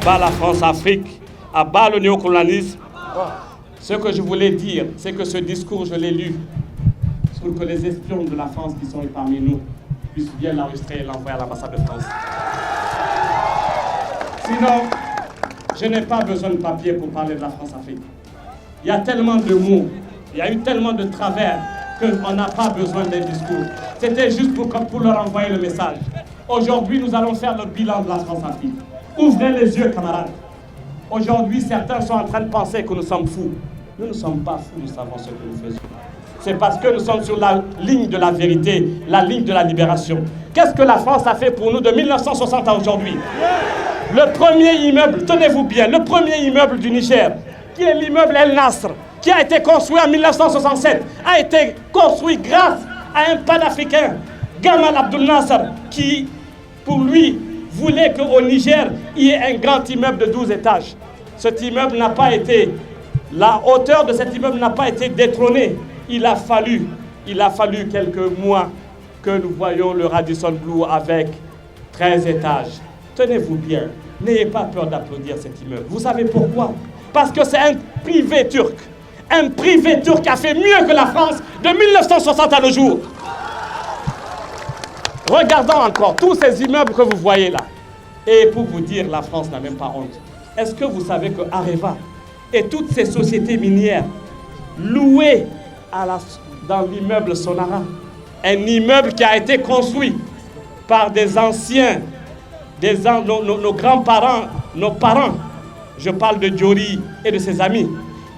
bas la France-Afrique, à bas le néocolonialisme. Ce que je voulais dire, c'est que ce discours, je l'ai lu pour que les espions de la France qui sont parmi nous puissent bien l'enregistrer et l'envoyer à l'ambassade de France. Sinon, je n'ai pas besoin de papier pour parler de la France-Afrique. Il y a tellement de mots, il y a eu tellement de travers qu'on n'a pas besoin des discours. C'était juste pour leur envoyer le message. Aujourd'hui, nous allons faire le bilan de la France-Afrique. Ouvrez les yeux, camarades. Aujourd'hui, certains sont en train de penser que nous sommes fous. Nous ne sommes pas fous, nous savons ce que nous faisons. C'est parce que nous sommes sur la ligne de la vérité, la ligne de la libération. Qu'est-ce que la France a fait pour nous de 1960 à aujourd'hui? Le premier immeuble, tenez-vous bien, le premier immeuble du Niger, qui est l'immeuble El Nasr, qui a été construit en 1967, a été construit grâce à un panafricain, Gamal Abdel Nasser, qui, pour lui, voulait qu'au Niger, il y ait un grand immeuble de 12 étages. Cet immeuble n'a pas été, la hauteur de cet immeuble n'a pas été détrônée. Il a fallu quelques mois que nous voyons le Radisson Blu avec 13 étages. Tenez-vous bien, n'ayez pas peur d'applaudir cet immeuble. Vous savez pourquoi? Parce que c'est un privé turc. Un privé turc a fait mieux que la France de 1960 à nos jours. Regardons encore tous ces immeubles que vous voyez là. Et pour vous dire, la France n'a même pas honte. Est-ce que vous savez que Areva et toutes ces sociétés minières louées dans l'immeuble Sonara, un immeuble qui a été construit par des anciens, nos grands-parents, nos parents, je parle de Diori et de ses amis,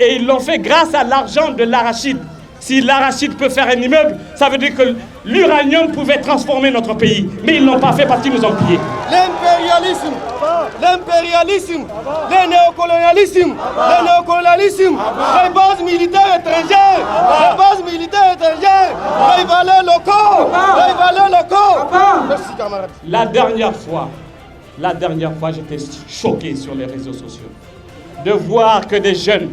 et ils l'ont fait grâce à l'argent de l'arachide. Si l'arachide peut faire un immeuble, ça veut dire que l'uranium pouvait transformer notre pays. Mais ils ne l'ont pas fait parce qu'ils nous ont pillés. L'impérialisme, le néocolonialisme, les bases militaires étrangères, les valeurs locaux. Merci camarades. La dernière fois, j'étais choqué sur les réseaux sociaux de voir que des jeunes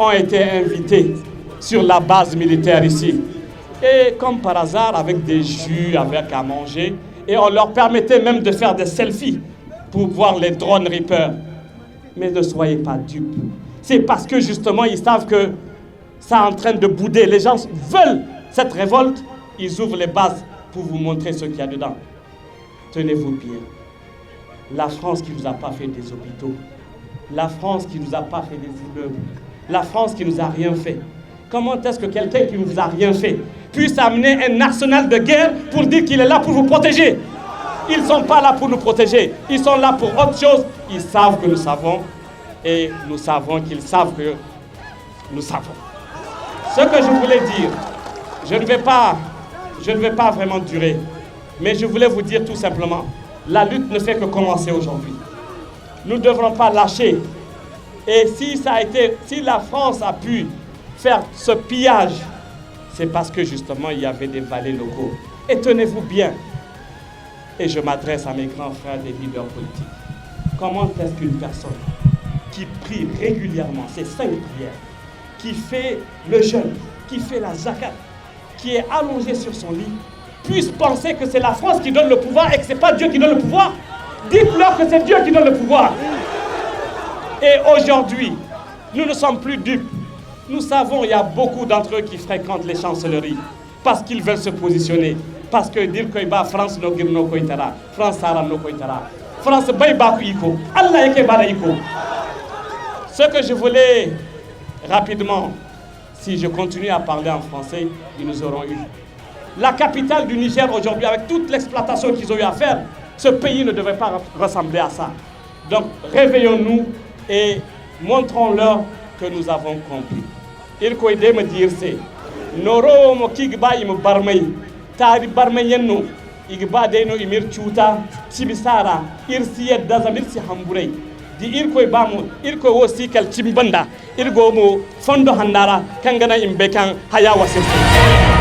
ont été invités sur la base militaire ici. Et comme par hasard, avec des jus, avec à manger, et on leur permettait même de faire des selfies pour voir les drones Reaper. Mais ne soyez pas dupes. C'est parce que justement, ils savent que ça est en train de bouder. Les gens veulent cette révolte, ils ouvrent les bases pour vous montrer ce qu'il y a dedans. Tenez-vous bien. La France qui ne nous a pas fait des hôpitaux, la France qui ne nous a pas fait des immeubles, la France qui ne nous a rien fait. Comment est-ce que quelqu'un qui ne vous a rien fait puisse amener un arsenal de guerre pour dire qu'il est là pour vous protéger? Ils ne sont pas là pour nous protéger. Ils sont là pour autre chose. Ils savent que nous savons et nous savons qu'ils savent que nous savons. Ce que je voulais dire, je ne vais pas vraiment durer, mais je voulais vous dire tout simplement, la lutte ne fait que commencer aujourd'hui. Nous ne devrons pas lâcher. Et si la France a pu faire ce pillage, c'est parce que justement il y avait des valets locaux. Et tenez-vous bien, et je m'adresse à mes grands frères des leaders politiques, comment est-ce qu'une personne qui prie régulièrement ces 5 prières, qui fait le jeûne, qui fait la zakat, qui est allongé sur son lit, puisse penser que c'est la France qui donne le pouvoir et que ce n'est pas Dieu qui donne le pouvoir? Dites-leur que c'est Dieu qui donne le pouvoir. Et aujourd'hui, nous ne sommes plus dupes. Nous savons qu'il y a beaucoup d'entre eux qui fréquentent les chancelleries parce qu'ils veulent se positionner. Parce que dire que France no girno koitara, France sara no koitara, France bay baku iko, Allah yake bala iko. Ce que je voulais rapidement, si je continue à parler en français, ils nous auront eu. La capitale du Niger aujourd'hui, avec toute l'exploitation qu'ils ont eu à faire, ce pays ne devrait pas ressembler à ça. Donc réveillons-nous et montrons-leur que nous avons compris. Il faut aider me dire c'est Noro mo kigba im barmay tari barmayenno igba de no imir chuta tibisara irsi yadda zamir si hamburai di irko bamu irko wosi kal cimbanda irgo mo fondo handara kangana imbe kan haya wasirsi